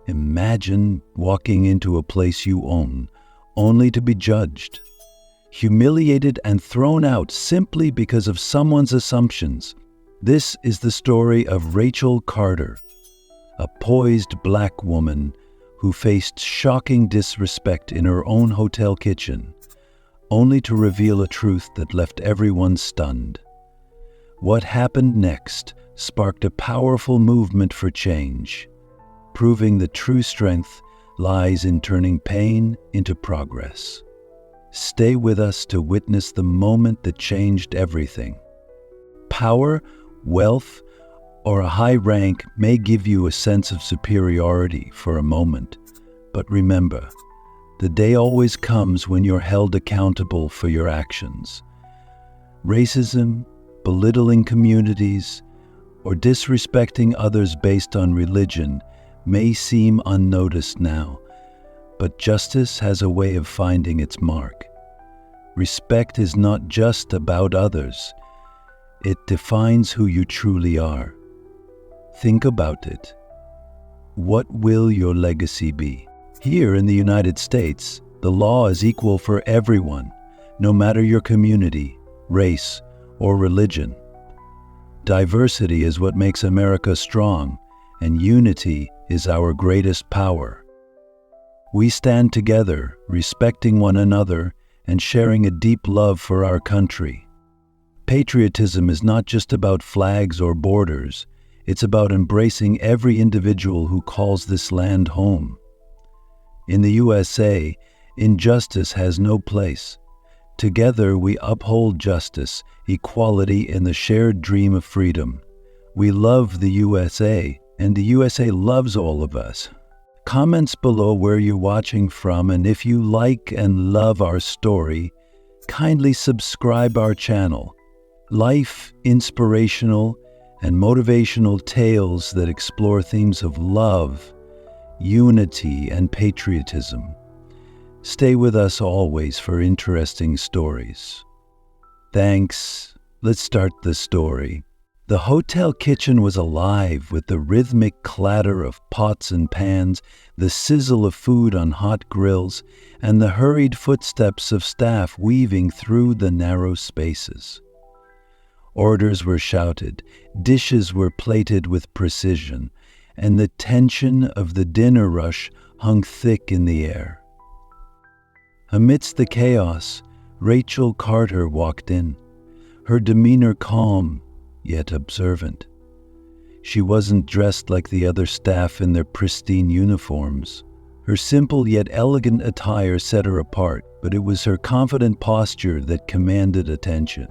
Imagine walking into a place you own, only to be judged, humiliated, and thrown out simply because of someone's assumptions. This is the story of Rachel Carter, a poised black woman who faced shocking disrespect in her own hotel kitchen, only to reveal a truth that left everyone stunned. What happened next sparked a powerful movement for change, proving that true strength lies in turning pain into progress. Stay with us to witness the moment that changed everything. Power, wealth, or a high rank may give you a sense of superiority for a moment, but remember, the day always comes when you're held accountable for your actions. Racism, belittling communities, or disrespecting others based on religion may seem unnoticed now, but justice has a way of finding its mark. Respect is not just about others. It defines who you truly are. Think about it. What will your legacy be? Here in the United States, the law is equal for everyone, no matter your community, race, or religion. Diversity is what makes America strong, and unity is our greatest power. We stand together, respecting one another and sharing a deep love for our country. Patriotism is not just about flags or borders. It's about embracing every individual who calls this land home. In the USA, injustice has no place. Together we uphold justice, equality, and the shared dream of freedom. We love the USA, and the USA loves all of us. Comments below where you're watching from, and if you like and love our story, kindly subscribe our channel. Life, inspirational, and motivational tales that explore themes of love, unity, and patriotism. Stay with us always for interesting stories. Thanks. Let's start the story. The hotel kitchen was alive with the rhythmic clatter of pots and pans, the sizzle of food on hot grills, and the hurried footsteps of staff weaving through the narrow spaces. Orders were shouted, dishes were plated with precision, and the tension of the dinner rush hung thick in the air. Amidst the chaos, Rachel Carter walked in, her demeanor calm yet observant. She wasn't dressed like the other staff in their pristine uniforms. Her simple yet elegant attire set her apart, but it was her confident posture that commanded attention.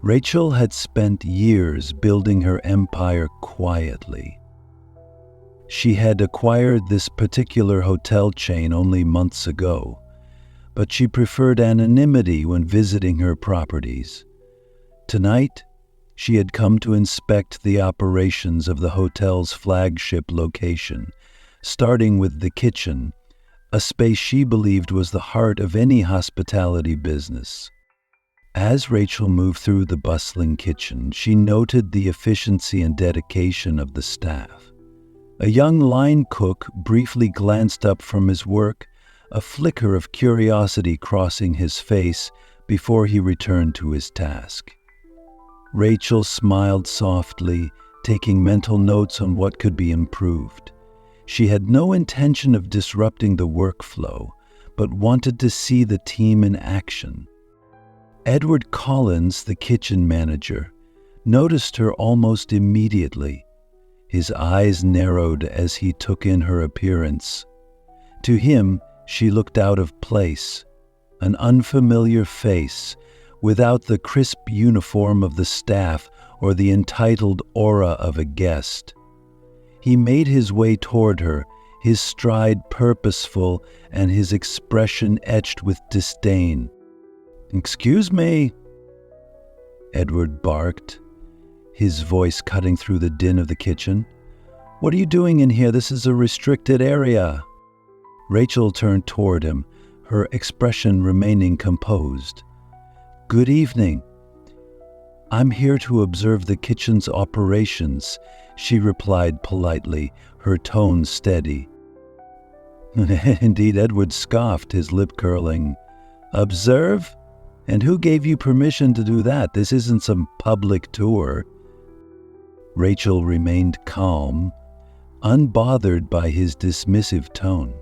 Rachel had spent years building her empire quietly. She had acquired this particular hotel chain only months ago, but she preferred anonymity when visiting her properties. Tonight, she had come to inspect the operations of the hotel's flagship location, starting with the kitchen, a space she believed was the heart of any hospitality business. As Rachel moved through the bustling kitchen, she noted the efficiency and dedication of the staff. A young line cook briefly glanced up from his work, a flicker of curiosity crossing his face before he returned to his task. Rachel smiled softly, taking mental notes on what could be improved. She had no intention of disrupting the workflow, but wanted to see the team in action. Edward Collins, the kitchen manager, noticed her almost immediately. His eyes narrowed as he took in her appearance. To him, she looked out of place, an unfamiliar face, without the crisp uniform of the staff or the entitled aura of a guest. He made his way toward her, his stride purposeful and his expression etched with disdain. "Excuse me," Edward barked, his voice cutting through the din of the kitchen. "What are you doing in here? This is a restricted area." Rachel turned toward him, her expression remaining composed. "Good evening. I'm here to observe the kitchen's operations," she replied politely, her tone steady. Indeed, Edward scoffed, his lip curling. Observe? And who gave you permission to do that? This isn't some public tour. Rachel remained calm, unbothered by his dismissive tone.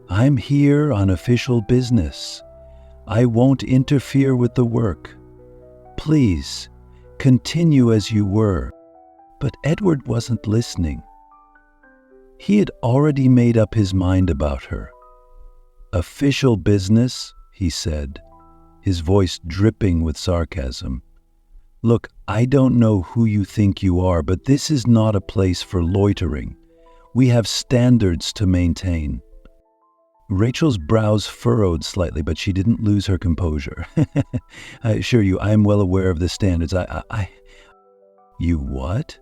I'm here on official business. I won't interfere with the work. Please, continue as you were. But Edward wasn't listening. He had already made up his mind about her. Official business, he said, his voice dripping with sarcasm. Look, I don't know who you think you are, but this is not a place for loitering. We have standards to maintain. Rachel's brows furrowed slightly, but she didn't lose her composure. I assure you, I am well aware of the standards. You what?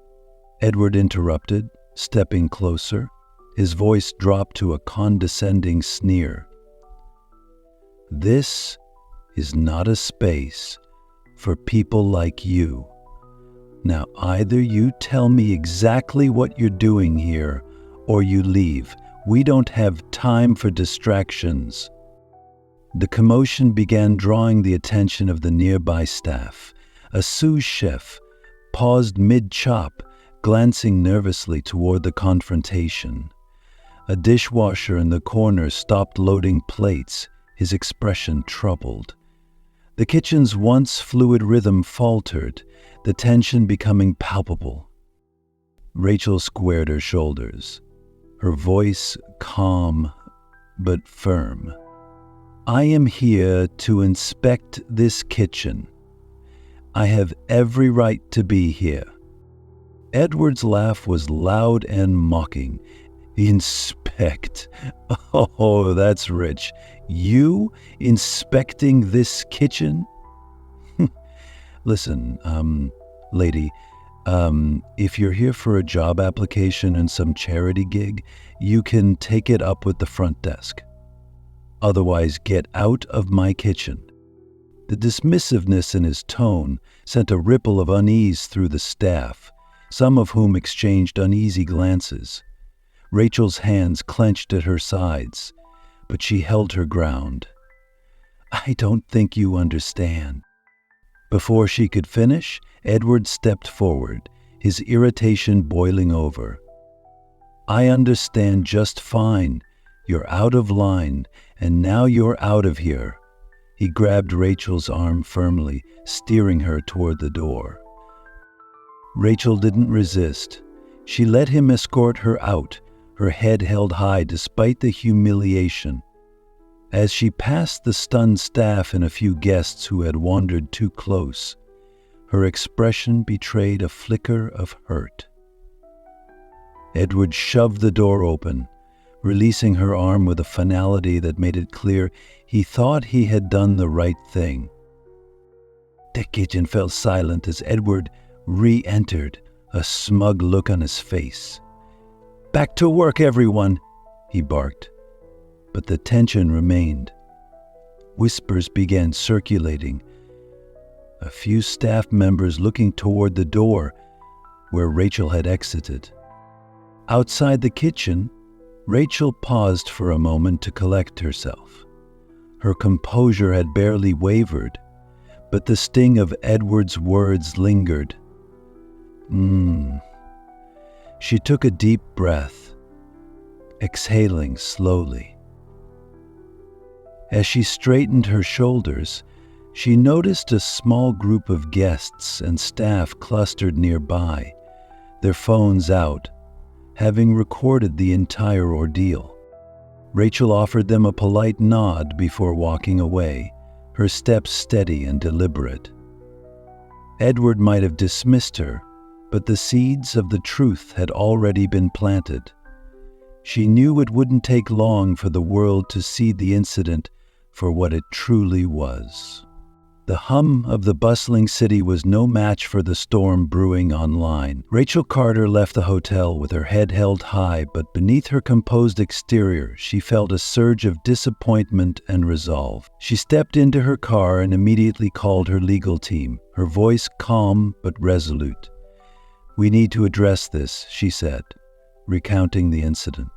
Edward interrupted, stepping closer. His voice dropped to a condescending sneer. This is not a space for people like you. Now, either you tell me exactly what you're doing here, or you leave. We don't have time for distractions. The commotion began drawing the attention of the nearby staff. A sous chef paused mid-chop, glancing nervously toward the confrontation. A dishwasher in the corner stopped loading plates, his expression troubled. The kitchen's once fluid rhythm faltered, the tension becoming palpable. Rachel squared her shoulders, her voice calm but firm. I am here to inspect this kitchen. I have every right to be here. Edward's laugh was loud and mocking. Inspect? Oh, that's rich. You inspecting this kitchen? Listen, lady, if you're here for a job application and some charity gig, you can take it up with the front desk. Otherwise, get out of my kitchen. The dismissiveness in his tone sent a ripple of unease through the staff, some of whom exchanged uneasy glances. Rachel's hands clenched at her sides, but she held her ground. I don't think you understand. Before she could finish, Edward stepped forward, his irritation boiling over. I understand just fine. You're out of line, and now you're out of here. He grabbed Rachel's arm firmly, steering her toward the door. Rachel didn't resist. She let him escort her out, her head held high despite the humiliation. As she passed the stunned staff and a few guests who had wandered too close, her expression betrayed a flicker of hurt. Edward shoved the door open, releasing her arm with a finality that made it clear he thought he had done the right thing. The kitchen fell silent as Edward re-entered, a smug look on his face. Back to work, everyone, he barked. But the tension remained. Whispers began circulating, a few staff members looking toward the door where Rachel had exited. Outside the kitchen, Rachel paused for a moment to collect herself. Her composure had barely wavered, but the sting of Edward's words lingered. She took a deep breath, exhaling slowly. As she straightened her shoulders, she noticed a small group of guests and staff clustered nearby, their phones out, having recorded the entire ordeal. Rachel offered them a polite nod before walking away, her steps steady and deliberate. Edward might have dismissed her, but the seeds of the truth had already been planted. She knew it wouldn't take long for the world to see the incident for what it truly was. The hum of the bustling city was no match for the storm brewing online. Rachel Carter left the hotel with her head held high, but beneath her composed exterior, she felt a surge of disappointment and resolve. She stepped into her car and immediately called her legal team, her voice calm but resolute. We need to address this, she said. recounting the incident.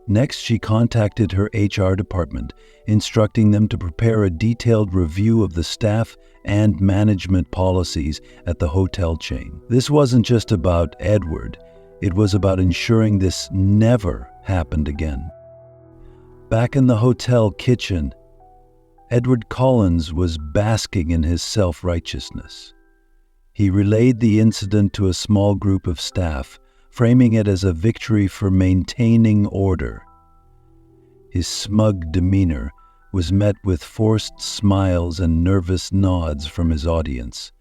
Next, she contacted her HR department, instructing them to prepare a detailed review of the staff and management policies at the hotel chain. This wasn't just about Edward, it was about ensuring this never happened again. Back in the hotel kitchen, Edward Collins was basking in his self-righteousness. He relayed the incident to a small group of staff, framing it as a victory for maintaining order. His smug demeanor was met with forced smiles and nervous nods from his audience.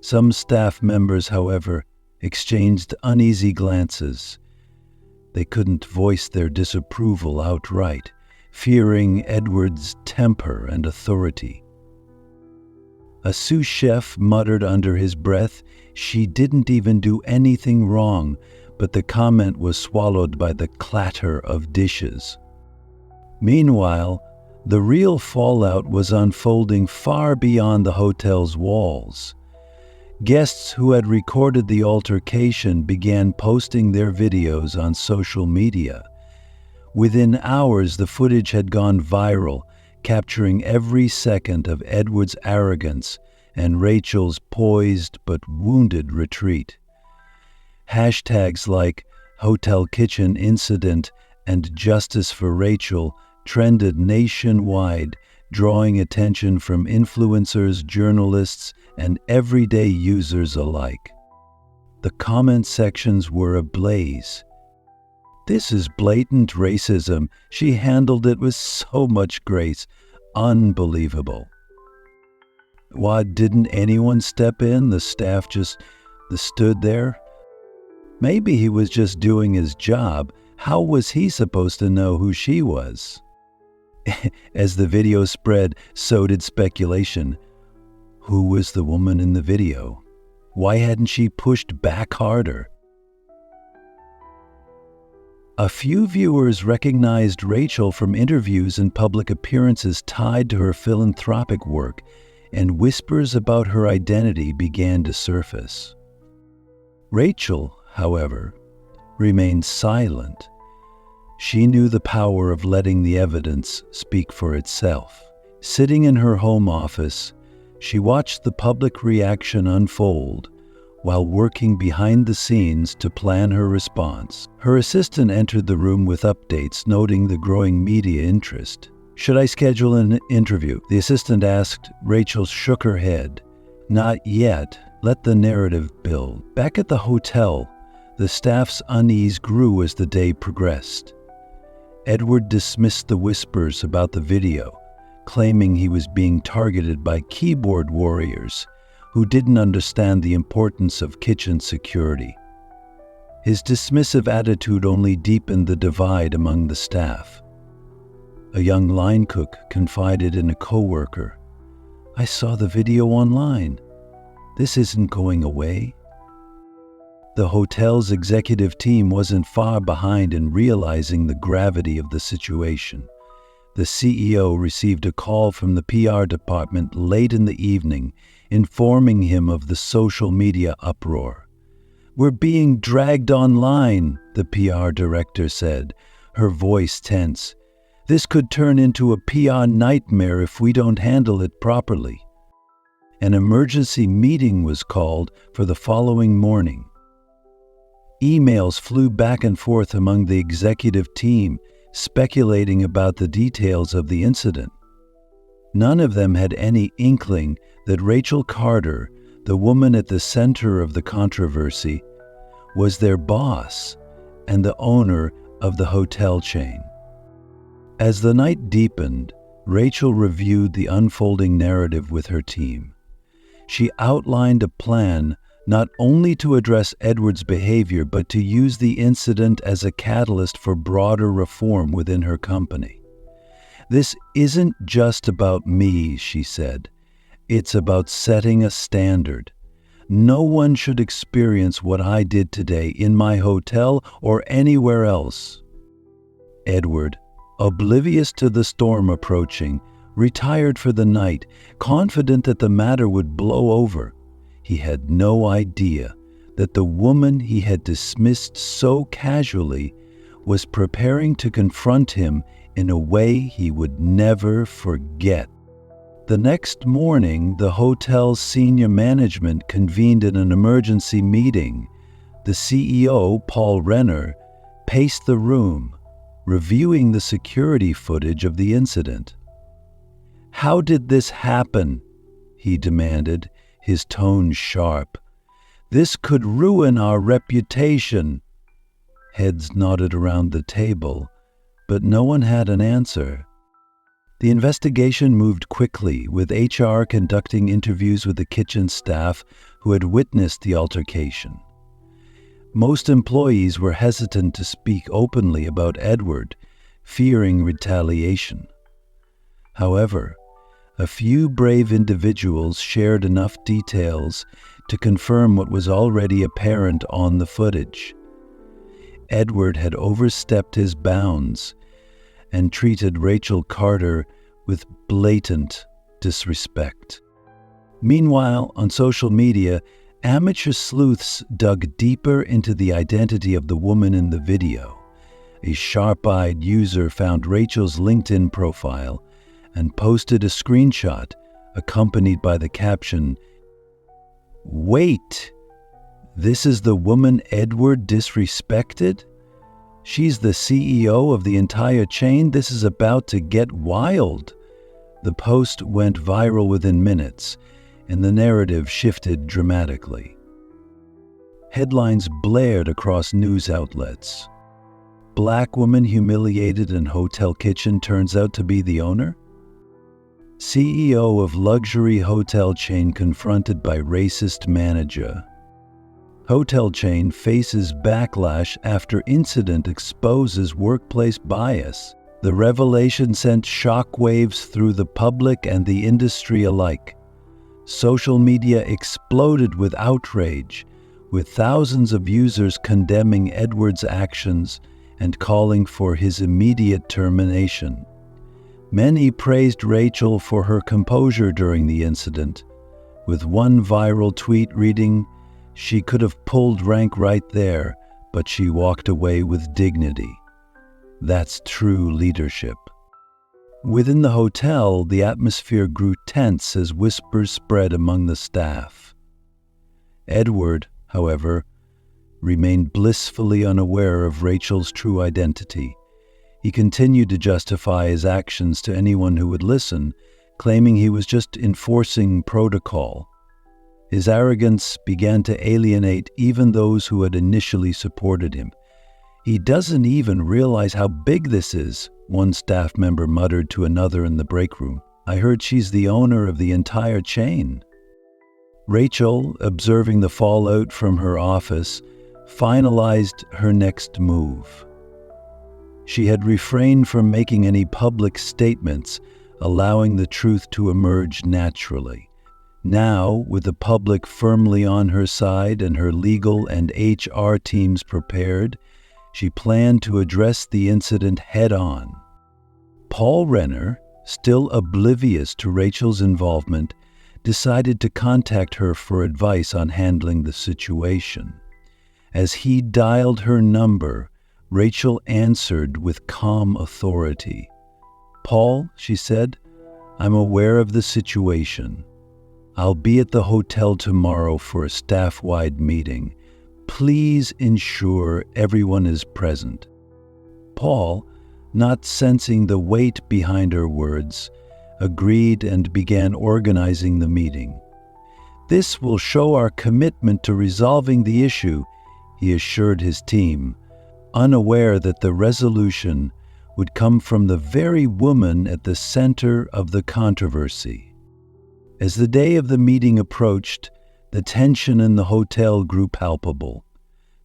Some staff members, however, exchanged uneasy glances. They couldn't voice their disapproval outright, fearing Edward's temper and authority. A sous chef muttered under his breath, "She didn't even do anything wrong," but the comment was swallowed by the clatter of dishes. Meanwhile, the real fallout was unfolding far beyond the hotel's walls. Guests who had recorded the altercation began posting their videos on social media. Within hours, the footage had gone viral, capturing every second of Edward's arrogance and Rachel's poised but wounded retreat. Hashtags like Hotel Kitchen Incident and Justice for Rachel trended nationwide, drawing attention from influencers, journalists, and everyday users alike. The comment sections were ablaze. "This is blatant racism. She handled it with so much grace. Unbelievable." Why didn't anyone step in? The staff just stood there? Maybe he was just doing his job. How was he supposed to know who she was? As the video spread, so did speculation. Who was the woman in the video? Why hadn't she pushed back harder? A few viewers recognized Rachel from interviews and public appearances tied to her philanthropic work, and whispers about her identity began to surface. Rachel, however, remained silent. She knew the power of letting the evidence speak for itself. Sitting in her home office, she watched the public reaction unfold while working behind the scenes to plan her response. Her assistant entered the room with updates, noting the growing media interest. "Should I schedule an interview?" the assistant asked. Rachel shook her head. "Not yet. Let the narrative build." Back at the hotel, the staff's unease grew as the day progressed. Edward dismissed the whispers about the video, claiming he was being targeted by keyboard warriors who didn't understand the importance of kitchen security. His dismissive attitude only deepened the divide among the staff. A young line cook confided in a coworker, "I saw the video online. This isn't going away." The hotel's executive team wasn't far behind in realizing the gravity of the situation. The CEO received a call from the PR department late in the evening, informing him of the social media uproar. "We're being dragged online," the PR director said, her voice tense. "This could turn into a PR nightmare if we don't handle it properly." An emergency meeting was called for the following morning. Emails flew back and forth among the executive team, speculating about the details of the incident. None of them had any inkling that Rachel Carter, the woman at the center of the controversy, was their boss and the owner of the hotel chain. As the night deepened, Rachel reviewed the unfolding narrative with her team. She outlined a plan not only to address Edward's behavior, but to use the incident as a catalyst for broader reform within her company. "This isn't just about me," she said. "It's about setting a standard. No one should experience what I did today in my hotel or anywhere else." Edward, oblivious to the storm approaching, retired for the night, confident that the matter would blow over. He had no idea that the woman he had dismissed so casually was preparing to confront him in a way he would never forget. The next morning, the hotel's senior management convened in an emergency meeting. The CEO, Paul Renner, paced the room, reviewing the security footage of the incident. "How did this happen?" he demanded, his tone sharp. "This could ruin our reputation." Heads nodded around the table, but no one had an answer. The investigation moved quickly, with HR conducting interviews with the kitchen staff who had witnessed the altercation. Most employees were hesitant to speak openly about Edward, fearing retaliation. However, a few brave individuals shared enough details to confirm what was already apparent on the footage. Edward had overstepped his bounds and treated Rachel Carter with blatant disrespect. Meanwhile, on social media, amateur sleuths dug deeper into the identity of the woman in the video. A sharp-eyed user found Rachel's LinkedIn profile and posted a screenshot accompanied by the caption, "Wait, this is the woman Edward disrespected? She's the CEO of the entire chain? This is about to get wild." The post went viral within minutes, and the narrative shifted dramatically. Headlines blared across news outlets. Black woman humiliated in hotel kitchen turns out to be the owner? CEO of luxury hotel chain confronted by racist manager. Hotel chain faces backlash after incident exposes workplace bias. The revelation sent shockwaves through the public and the industry alike. Social media exploded with outrage, with thousands of users condemning Edward's actions and calling for his immediate termination. Many praised Rachel for her composure during the incident, with one viral tweet reading, "She could have pulled rank right there, but she walked away with dignity." That's true leadership. Within the hotel, the atmosphere grew tense as whispers spread among the staff. Edward, however, remained blissfully unaware of Rachel's true identity. He continued to justify his actions to anyone who would listen, claiming he was just enforcing protocol. His arrogance began to alienate even those who had initially supported him. "He doesn't even realize how big this is," one staff member muttered to another in the break room. "I heard she's the owner of the entire chain." Rachel, observing the fallout from her office, finalized her next move. She had refrained from making any public statements, allowing the truth to emerge naturally. Now, with the public firmly on her side and her legal and HR teams prepared, she planned to address the incident head-on. Paul Renner, still oblivious to Rachel's involvement, decided to contact her for advice on handling the situation. As he dialed her number, Rachel answered with calm authority. "Paul," she said, "I'm aware of the situation. I'll be at the hotel tomorrow for a staff-wide meeting. Please ensure everyone is present." Paul, not sensing the weight behind her words, agreed and began organizing the meeting. "This will show our commitment to resolving the issue," he assured his team, unaware that the resolution would come from the very woman at the center of the controversy. As the day of the meeting approached, the tension in the hotel grew palpable.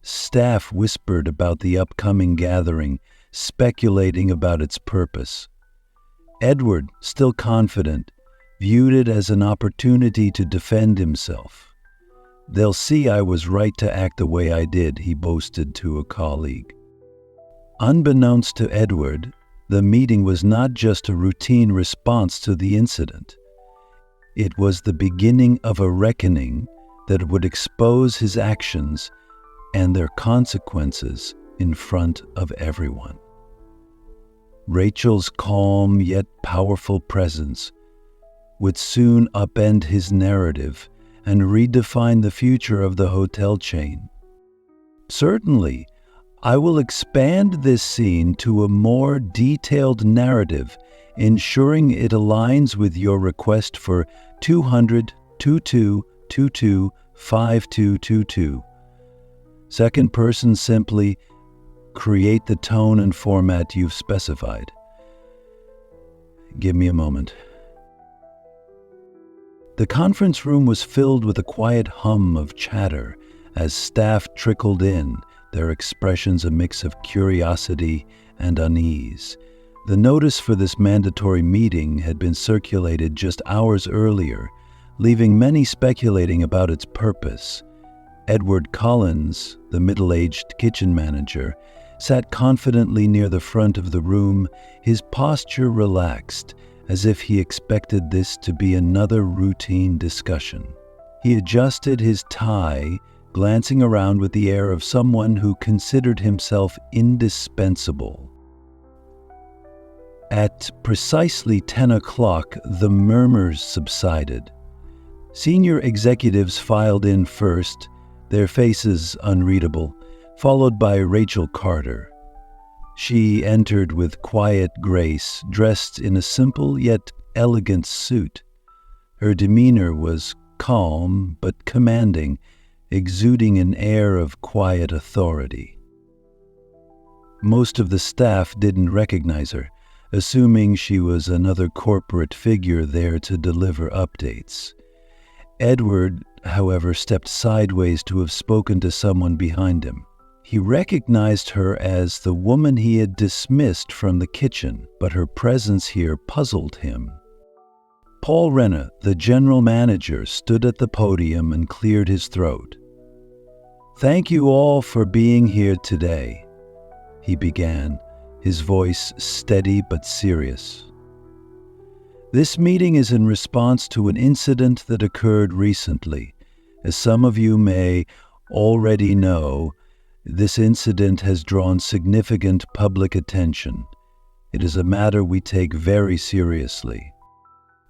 Staff whispered about the upcoming gathering, speculating about its purpose. Edward, still confident, viewed it as an opportunity to defend himself. "They'll see I was right to act the way I did," he boasted to a colleague. Unbeknownst to Edward, the meeting was not just a routine response to the incident. It was the beginning of a reckoning that would expose his actions and their consequences in front of everyone. Rachel's calm yet powerful presence would soon upend his narrative and redefine the future of the hotel chain. Certainly, I will expand this scene to a more detailed narrative, ensuring it aligns with your request for 200-2222-5222. Second person, simply create the tone and format you've specified. Give me a moment. The conference room was filled with a quiet hum of chatter as staff trickled in, their expressions a mix of curiosity and unease. The notice for this mandatory meeting had been circulated just hours earlier, leaving many speculating about its purpose. Edward Collins, the middle-aged kitchen manager, sat confidently near the front of the room, his posture relaxed, as if he expected this to be another routine discussion. He adjusted his tie, glancing around with the air of someone who considered himself indispensable. At precisely 10 o'clock, the murmurs subsided. Senior executives filed in first, their faces unreadable, followed by Rachel Carter. She entered with quiet grace, dressed in a simple yet elegant suit. Her demeanor was calm but commanding, exuding an air of quiet authority. Most of the staff didn't recognize her, assuming she was another corporate figure there to deliver updates. Edward, however, stepped sideways to have spoken to someone behind him. He recognized her as the woman he had dismissed from the kitchen, but her presence here puzzled him. Paul Renner, the general manager, stood at the podium and cleared his throat. "Thank you all for being here today," he began, his voice steady but serious. "This meeting is in response to an incident that occurred recently. As some of you may already know, this incident has drawn significant public attention. It is a matter we take very seriously."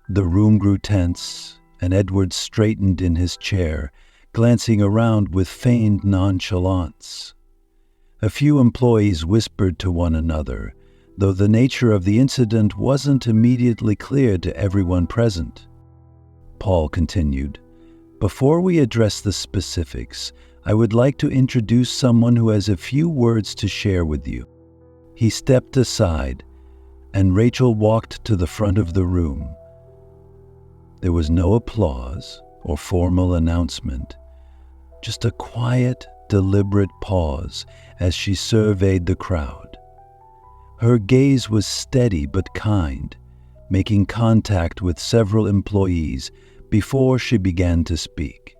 The room grew tense, and Edward straightened in his chair, glancing around with feigned nonchalance. A few employees whispered to one another, though the nature of the incident wasn't immediately clear to everyone present. Paul continued, "Before we address the specifics, I would like to introduce someone who has a few words to share with you." He stepped aside, and Rachel walked to the front of the room. There was no applause or formal announcement, just a quiet, deliberate pause as she surveyed the crowd. Her gaze was steady but kind, making contact with several employees before she began to speak.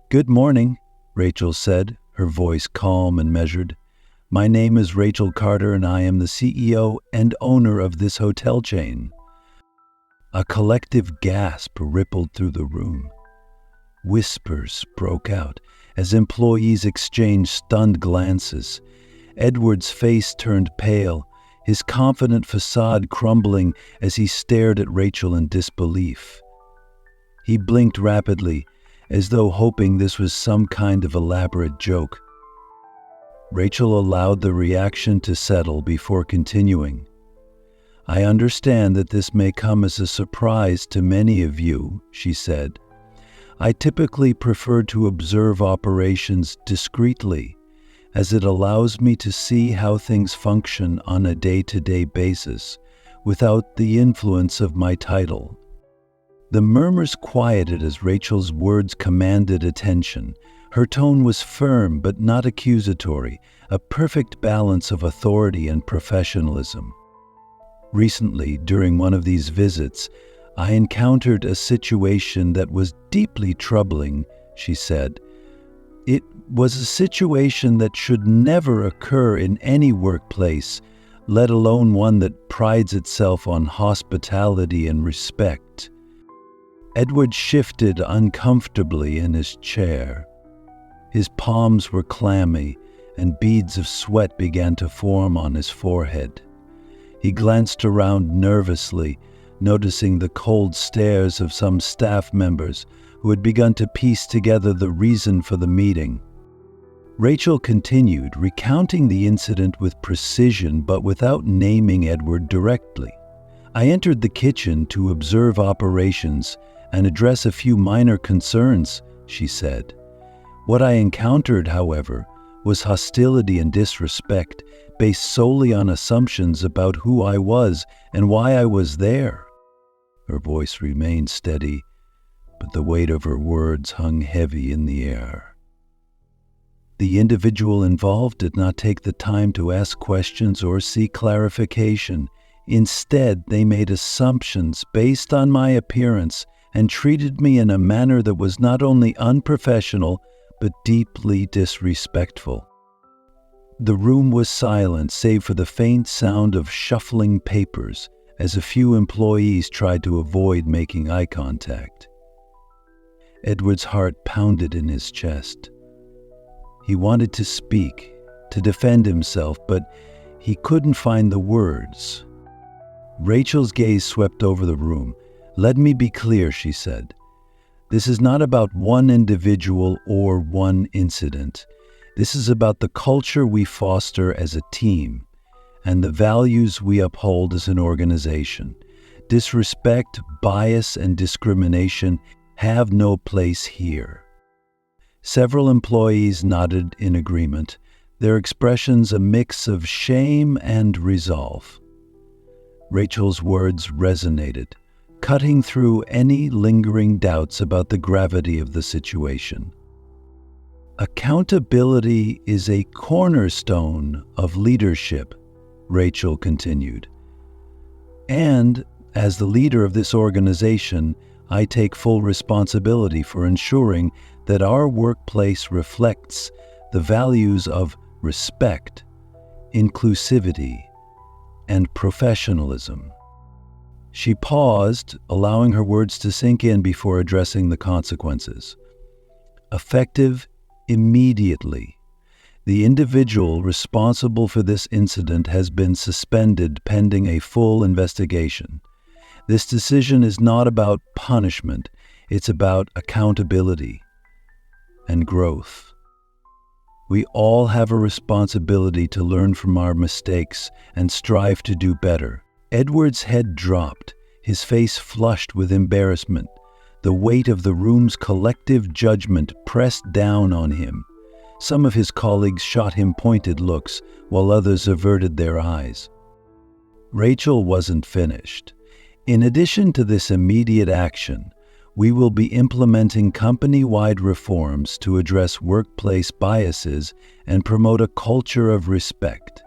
"Good morning," Rachel said, her voice calm and measured. "My name is Rachel Carter, and I am the CEO and owner of this hotel chain." A collective gasp rippled through the room. Whispers broke out as employees exchanged stunned glances. Edward's face turned pale, his confident facade crumbling as he stared at Rachel in disbelief. He blinked rapidly, as though hoping this was some kind of elaborate joke. Rachel allowed the reaction to settle before continuing. "I understand that this may come as a surprise to many of you," she said. "I typically prefer to observe operations discreetly, as it allows me to see how things function on a day-to-day basis, without the influence of my title." The murmurs quieted as Rachel's words commanded attention. Her tone was firm but not accusatory, a perfect balance of authority and professionalism. "Recently, during one of these visits, I encountered a situation that was deeply troubling," she said. "It was a situation that should never occur in any workplace, let alone one that prides itself on hospitality and respect." Edward shifted uncomfortably in his chair. His palms were clammy, and beads of sweat began to form on his forehead. He glanced around nervously, noticing the cold stares of some staff members who had begun to piece together the reason for the meeting. Rachel continued, recounting the incident with precision but without naming Edward directly. "I entered the kitchen to observe operations and address a few minor concerns," she said. "What I encountered, however, was hostility and disrespect based solely on assumptions about who I was and why I was there." Her voice remained steady, but the weight of her words hung heavy in the air. "The individual involved did not take the time to ask questions or seek clarification. Instead, they made assumptions based on my appearance and treated me in a manner that was not only unprofessional, but deeply disrespectful." The room was silent, save for the faint sound of shuffling papers, as a few employees tried to avoid making eye contact. Edward's heart pounded in his chest. He wanted to speak, to defend himself, but he couldn't find the words. Rachel's gaze swept over the room. "Let me be clear," she said. "This is not about one individual or one incident. This is about the culture we foster as a team and the values we uphold as an organization. Disrespect, bias, and discrimination have no place here." Several employees nodded in agreement, their expressions a mix of shame and resolve. Rachel's words resonated, cutting through any lingering doubts about the gravity of the situation. "Accountability is a cornerstone of leadership," Rachel continued. "And as the leader of this organization, I take full responsibility for ensuring that our workplace reflects the values of respect, inclusivity, and professionalism." She paused, allowing her words to sink in before addressing the consequences. "Effective immediately. The individual responsible for this incident has been suspended pending a full investigation. This decision is not about punishment, it's about accountability and growth. We all have a responsibility to learn from our mistakes and strive to do better." Edward's head dropped, his face flushed with embarrassment. The weight of the room's collective judgment pressed down on him. Some of his colleagues shot him pointed looks, while others averted their eyes. Rachel wasn't finished. "In addition to this immediate action, we will be implementing company-wide reforms to address workplace biases and promote a culture of respect.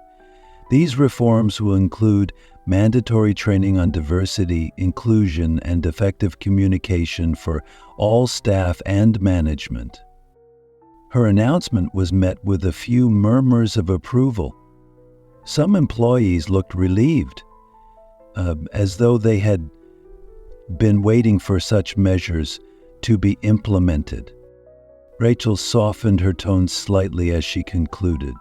These reforms will include mandatory training on diversity, inclusion, and effective communication for all staff and management." Her announcement was met with a few murmurs of approval. Some employees looked relieved, as though they had been waiting for such measures to be implemented. Rachel softened her tone slightly as she concluded.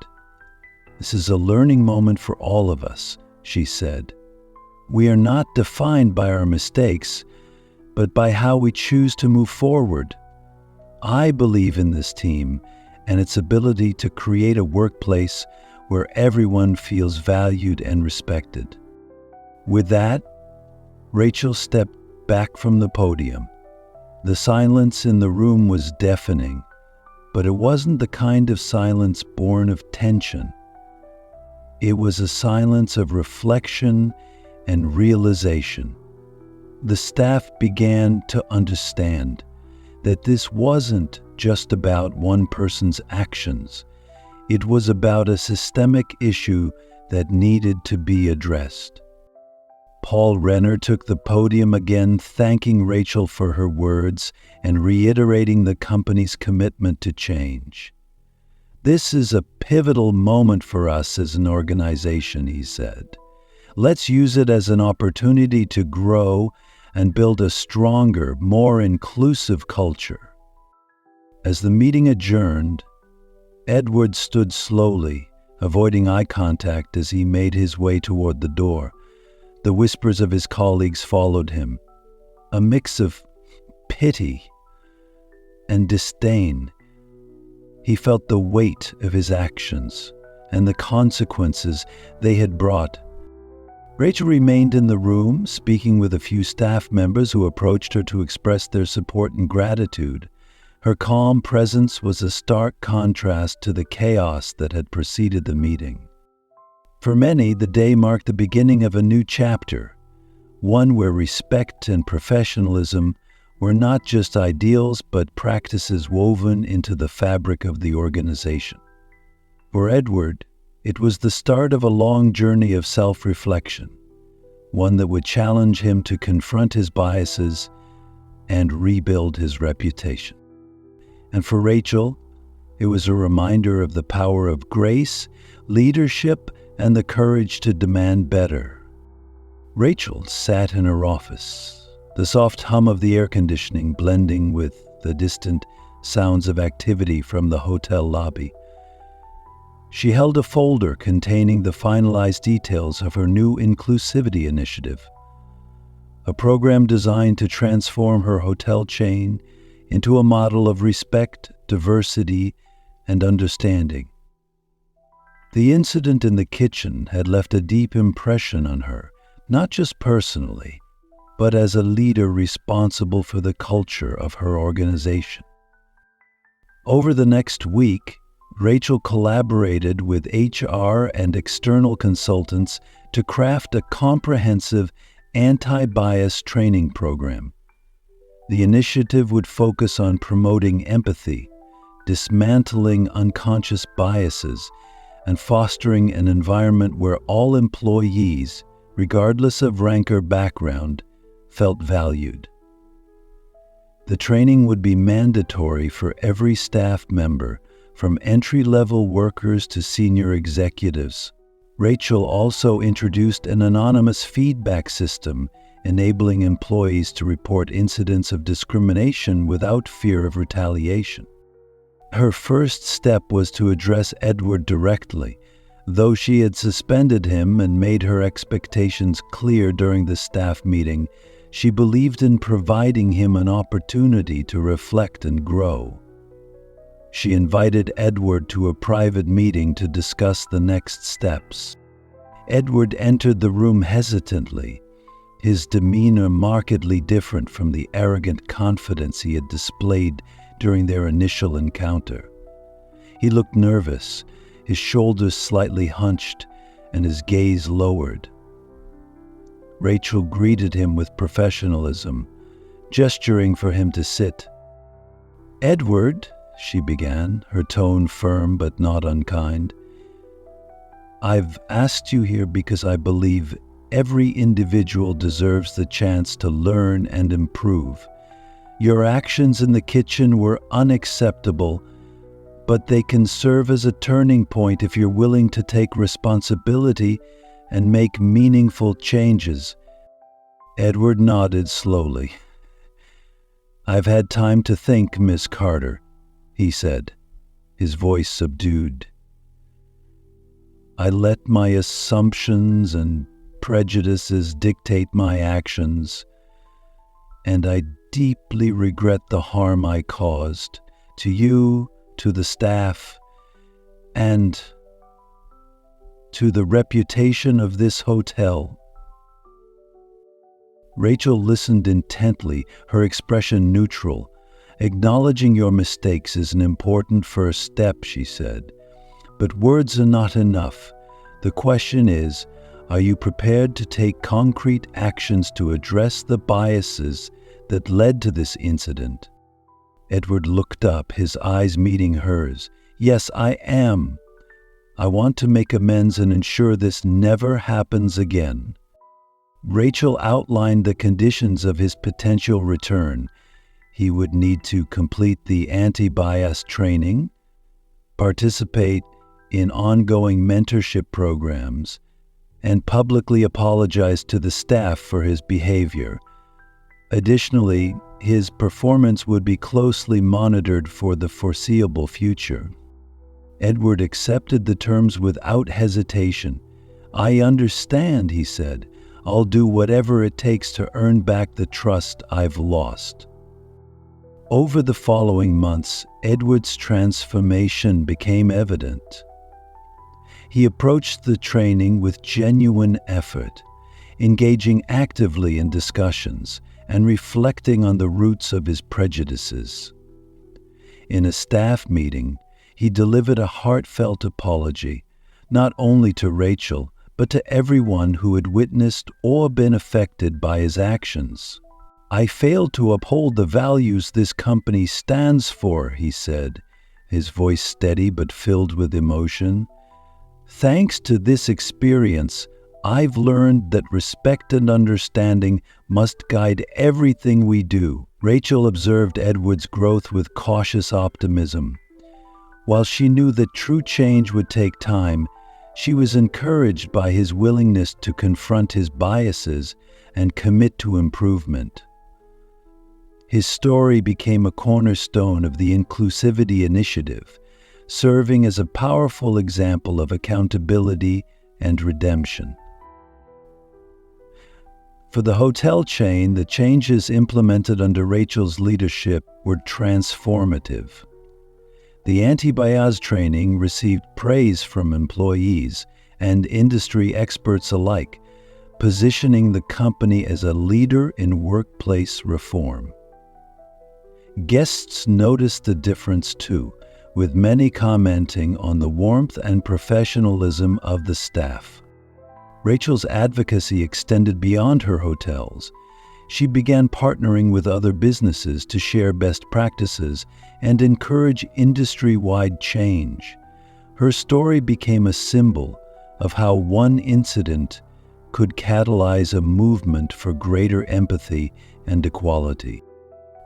"This is a learning moment for all of us," she said. "We are not defined by our mistakes, but by how we choose to move forward. I believe in this team and its ability to create a workplace where everyone feels valued and respected." With that, Rachel stepped back from the podium. The silence in the room was deafening, but it wasn't the kind of silence born of tension. It was a silence of reflection and realization. The staff began to understand that this wasn't just about one person's actions. It was about a systemic issue that needed to be addressed. Paul Renner took the podium again, thanking Rachel for her words and reiterating the company's commitment to change. "This is a pivotal moment for us as an organization," he said. "Let's use it as an opportunity to grow and build a stronger, more inclusive culture. As the meeting adjourned, Edward stood slowly, avoiding eye contact as he made his way toward the door. The whispers of his colleagues followed him, a mix of pity and disdain. He felt the weight of his actions and the consequences they had brought. Rachel remained in the room, speaking with a few staff members who approached her to express their support and gratitude. Her calm presence was a stark contrast to the chaos that had preceded the meeting. For many, the day marked the beginning of a new chapter, one where respect and professionalism were not just ideals but practices woven into the fabric of the organization. For Edward, it was the start of a long journey of self-reflection, one that would challenge him to confront his biases and rebuild his reputation. And for Rachel, it was a reminder of the power of grace, leadership, and the courage to demand better. Rachel sat in her office, the soft hum of the air conditioning blending with the distant sounds of activity from the hotel lobby. She held a folder containing the finalized details of her new inclusivity initiative, a program designed to transform her hotel chain into a model of respect, diversity, and understanding. The incident in the kitchen had left a deep impression on her, not just personally, but as a leader responsible for the culture of her organization. Over the next week, Rachel collaborated with HR and external consultants to craft a comprehensive anti-bias training program. The initiative would focus on promoting empathy, dismantling unconscious biases, and fostering an environment where all employees, regardless of rank or background, felt valued. The training would be mandatory for every staff member, from entry-level workers to senior executives. Rachel also introduced an anonymous feedback system, enabling employees to report incidents of discrimination without fear of retaliation. Her first step was to address Edward directly, though she had suspended him and made her expectations clear during the staff meeting. She believed in providing him an opportunity to reflect and grow. She invited Edward to a private meeting to discuss the next steps. Edward entered the room hesitantly, his demeanor markedly different from the arrogant confidence he had displayed during their initial encounter. He looked nervous, his shoulders slightly hunched, and his gaze lowered. Rachel greeted him with professionalism, gesturing for him to sit. "Edward," she began, her tone firm but not unkind, "I've asked you here because I believe every individual deserves the chance to learn and improve. Your actions in the kitchen were unacceptable, but they can serve as a turning point if you're willing to take responsibility and make meaningful changes." Edward nodded slowly. "I've had time to think, Miss Carter," he said, his voice subdued. "I let my assumptions and prejudices dictate my actions, and I deeply regret the harm I caused to you, to the staff, and to the reputation of this hotel." Rachel listened intently, her expression neutral. "Acknowledging your mistakes is an important first step," she said. "But words are not enough. The question is, are you prepared to take concrete actions to address the biases that led to this incident?" Edward looked up, his eyes meeting hers. "Yes, I am. I want to make amends and ensure this never happens again." Rachel outlined the conditions of his potential return. He would need to complete the anti-bias training, participate in ongoing mentorship programs, and publicly apologize to the staff for his behavior. Additionally, his performance would be closely monitored for the foreseeable future. Edward accepted the terms without hesitation. "I understand," he said. "I'll do whatever it takes to earn back the trust I've lost." Over the following months, Edward's transformation became evident. He approached the training with genuine effort, engaging actively in discussions and reflecting on the roots of his prejudices. In a staff meeting, he delivered a heartfelt apology, not only to Rachel, but to everyone who had witnessed or been affected by his actions. "I failed to uphold the values this company stands for," he said, his voice steady but filled with emotion. "Thanks to this experience, I've learned that respect and understanding must guide everything we do." Rachel observed Edward's growth with cautious optimism. While she knew that true change would take time, she was encouraged by his willingness to confront his biases and commit to improvement. His story became a cornerstone of the Inclusivity Initiative, serving as a powerful example of accountability and redemption. For the hotel chain, the changes implemented under Rachel's leadership were transformative. The anti-bias training received praise from employees and industry experts alike, positioning the company as a leader in workplace reform. Guests noticed the difference too, with many commenting on the warmth and professionalism of the staff. Rachel's advocacy extended beyond her hotels. She began partnering with other businesses to share best practices and encourage industry-wide change. Her story became a symbol of how one incident could catalyze a movement for greater empathy and equality.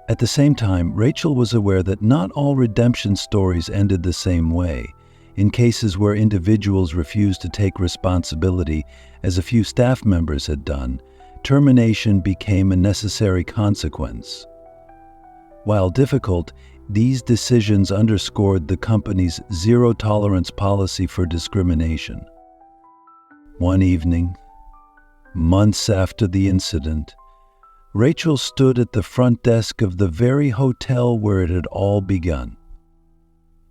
At the same time, Rachel was aware that not all redemption stories ended the same way. In cases where individuals refused to take responsibility, as a few staff members had done, termination became a necessary consequence. While difficult, these decisions underscored the company's zero-tolerance policy for discrimination. One evening, months after the incident, Rachel stood at the front desk of the very hotel where it had all begun.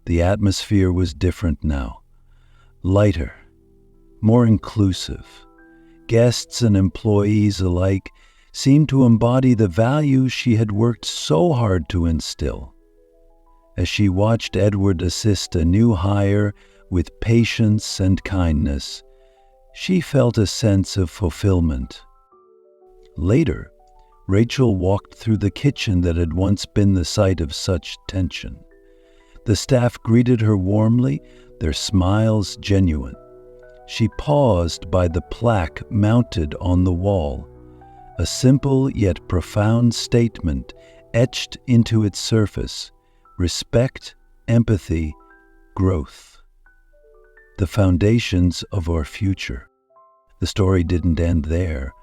The atmosphere was different now, lighter, more inclusive. Guests and employees alike seemed to embody the values she had worked so hard to instill. As she watched Edward assist a new hire with patience and kindness, she felt a sense of fulfillment. Later, Rachel walked through the kitchen that had once been the site of such tension. The staff greeted her warmly, their smiles genuine. She paused by the plaque mounted on the wall, a simple yet profound statement etched into its surface: respect, empathy, growth. The foundations of our future. The story didn't end there.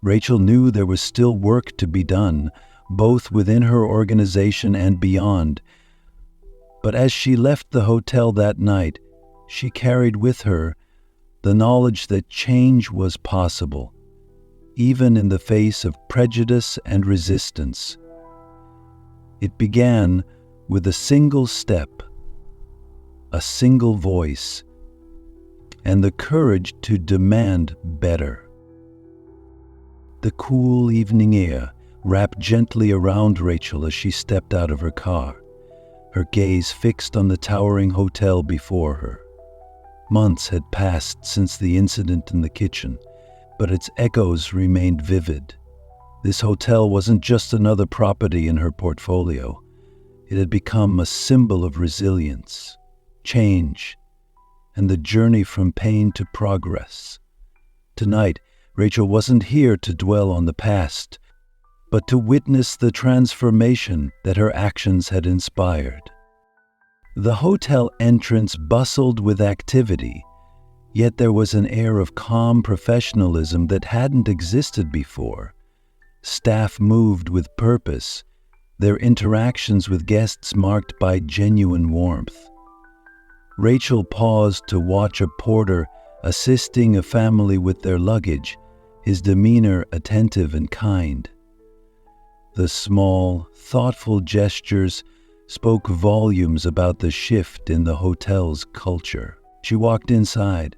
Rachel knew there was still work to be done, both within her organization and beyond. But as she left the hotel that night, she carried with her the knowledge that change was possible, even in the face of prejudice and resistance. It began with a single step, a single voice, and the courage to demand better. The cool evening air wrapped gently around Rachel as she stepped out of her car, her gaze fixed on the towering hotel before her. Months had passed since the incident in the kitchen, but its echoes remained vivid. This hotel wasn't just another property in her portfolio. It had become a symbol of resilience, change, and the journey from pain to progress. Tonight, Rachel wasn't here to dwell on the past, but to witness the transformation that her actions had inspired. The hotel entrance bustled with activity, yet there was an air of calm professionalism that hadn't existed before. Staff moved with purpose, their interactions with guests marked by genuine warmth. Rachel paused to watch a porter assisting a family with their luggage, his demeanor attentive and kind. The small, thoughtful gestures spoke volumes about the shift in the hotel's culture. She walked inside.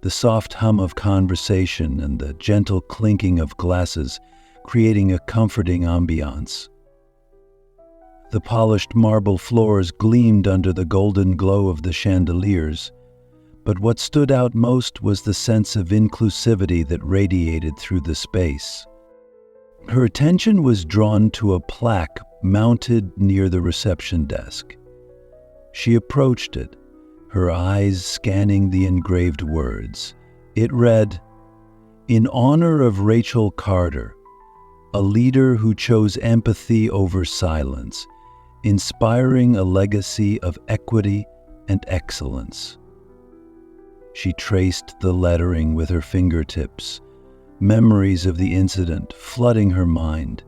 The soft hum of conversation and the gentle clinking of glasses creating a comforting ambiance. The polished marble floors gleamed under the golden glow of the chandeliers, but what stood out most was the sense of inclusivity that radiated through the space. Her attention was drawn to a plaque mounted near the reception desk. She approached it, her eyes scanning the engraved words. It read, "In honor of Rachel Carter, a leader who chose empathy over silence, inspiring a legacy of equity and excellence." She traced the lettering with her fingertips, memories of the incident flooding her mind.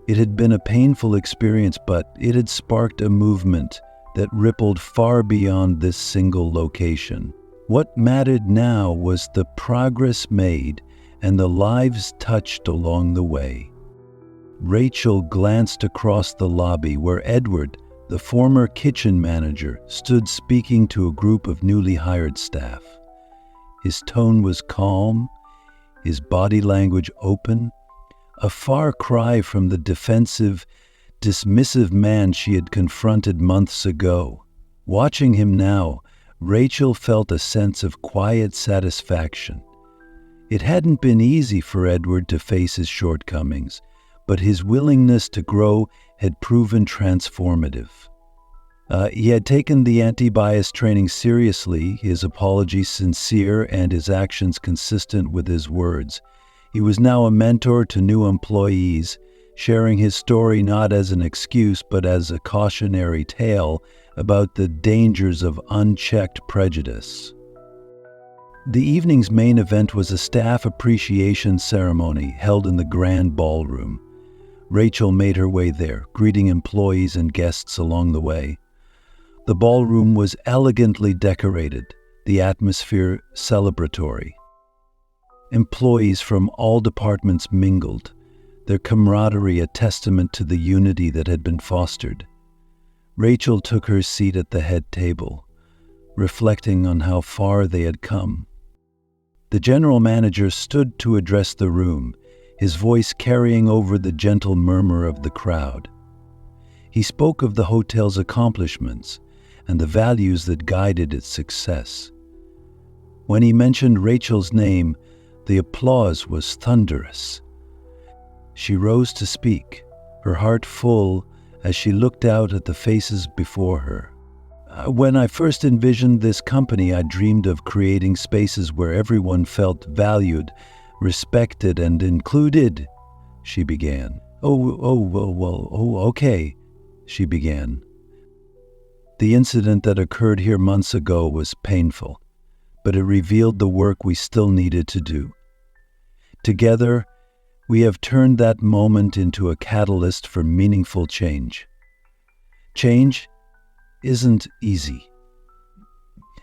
It had been a painful experience, but it had sparked a movement that rippled far beyond this single location. What mattered now was the progress made and the lives touched along the way. Rachel glanced across the lobby where Edward, the former kitchen manager, stood speaking to a group of newly hired staff. His tone was calm, his body language open, a far cry from the defensive, dismissive man she had confronted months ago. Watching him now, Rachel felt a sense of quiet satisfaction. It hadn't been easy for Edward to face his shortcomings, but his willingness to grow had proven transformative. He had taken the anti-bias training seriously, his apologies sincere and his actions consistent with his words. He was now a mentor to new employees, sharing his story not as an excuse but as a cautionary tale about the dangers of unchecked prejudice. The evening's main event was a staff appreciation ceremony held in the grand ballroom. Rachel made her way there, greeting employees and guests along the way. The ballroom was elegantly decorated, the atmosphere celebratory. Employees from all departments mingled, their camaraderie a testament to the unity that had been fostered. Rachel took her seat at the head table, reflecting on how far they had come. The general manager stood to address the room, his voice carrying over the gentle murmur of the crowd. He spoke of the hotel's accomplishments and the values that guided its success. When he mentioned Rachel's name, the applause was thunderous. She rose to speak, her heart full as she looked out at the faces before her. When I first envisioned this company, I dreamed of creating spaces where everyone felt valued, respected, and included, she began. Okay, she began. The incident that occurred here months ago was painful, but it revealed the work we still needed to do. Together, we have turned that moment into a catalyst for meaningful change. Change isn't easy,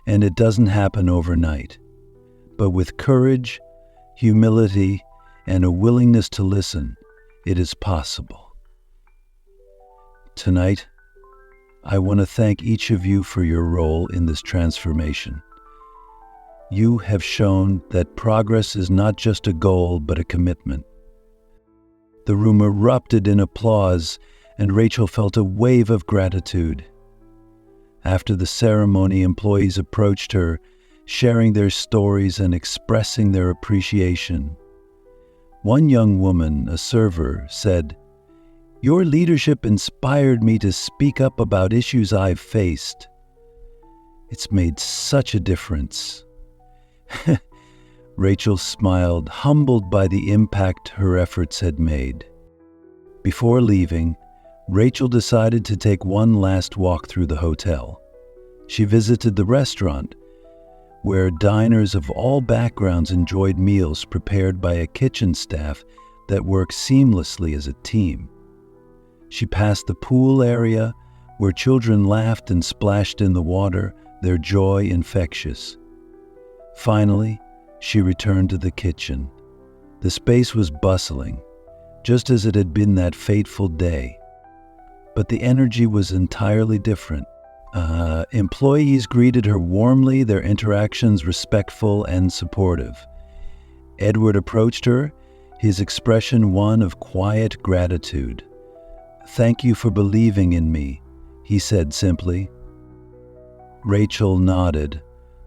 and it doesn't happen overnight. But with courage, humility, and a willingness to listen, it is possible. Tonight, I want to thank each of you for your role in this transformation. You have shown that progress is not just a goal, but a commitment. The room erupted in applause, and Rachel felt a wave of gratitude. After the ceremony, employees approached her, sharing their stories and expressing their appreciation. One young woman, a server, said, "Your leadership inspired me to speak up about issues I've faced. It's made such a difference." Rachel smiled, humbled by the impact her efforts had made. Before leaving, Rachel decided to take one last walk through the hotel. She visited the restaurant, where diners of all backgrounds enjoyed meals prepared by a kitchen staff that work seamlessly as a team. She passed the pool area where children laughed and splashed in the water, their joy infectious. Finally, she returned to the kitchen. The space was bustling, just as it had been that fateful day. But the energy was entirely different. Employees greeted her warmly, their interactions respectful and supportive. Edward approached her, his expression one of quiet gratitude. "Thank you for believing in me," he said simply. Rachel nodded,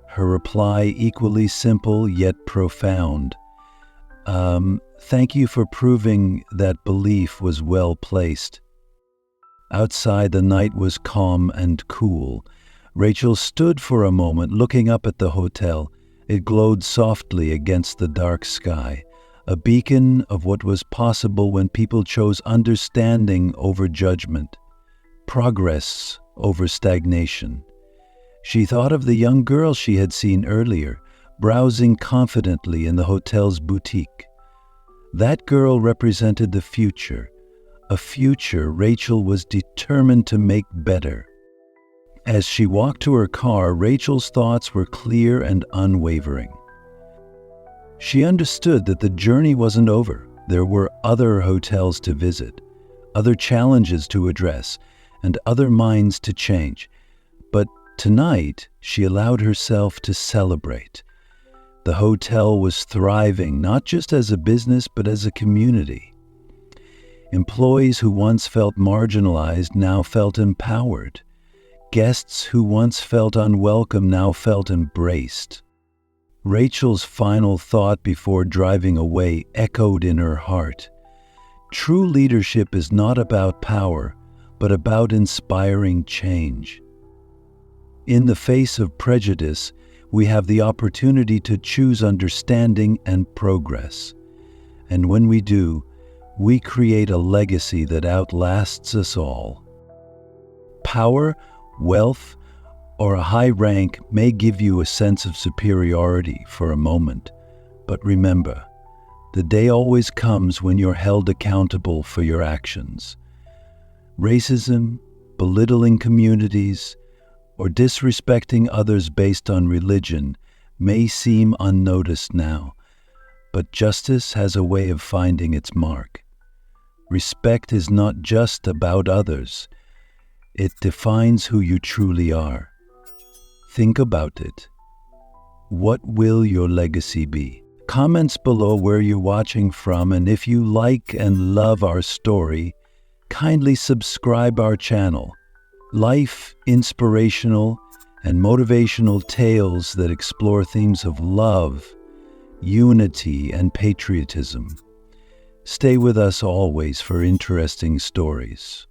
her reply equally simple yet profound. Thank you for proving that belief was well placed." Outside, the night was calm and cool. Rachel stood for a moment looking up at the hotel. It glowed softly against the dark sky, a beacon of what was possible when people chose understanding over judgment, progress over stagnation. She thought of the young girl she had seen earlier, browsing confidently in the hotel's boutique. That girl represented the future, a future Rachel was determined to make better. As she walked to her car, Rachel's thoughts were clear and unwavering. She understood that the journey wasn't over. There were other hotels to visit, other challenges to address, and other minds to change. But tonight, she allowed herself to celebrate. The hotel was thriving, not just as a business, but as a community. Employees who once felt marginalized now felt empowered. Guests who once felt unwelcome now felt embraced. Rachel's final thought before driving away echoed in her heart. True leadership is not about power, but about inspiring change. In the face of prejudice, we have the opportunity to choose understanding and progress. And when we do, we create a legacy that outlasts us all. Power, wealth, or a high rank may give you a sense of superiority for a moment, but remember, the day always comes when you're held accountable for your actions. Racism, belittling communities, or disrespecting others based on religion may seem unnoticed now, but justice has a way of finding its mark. Respect is not just about others. It defines who you truly are. Think about it. What will your legacy be? Comments below where you're watching from, and if you like and love our story, kindly subscribe our channel. Life, inspirational, and motivational tales that explore themes of love, unity, and patriotism. Stay with us always for interesting stories.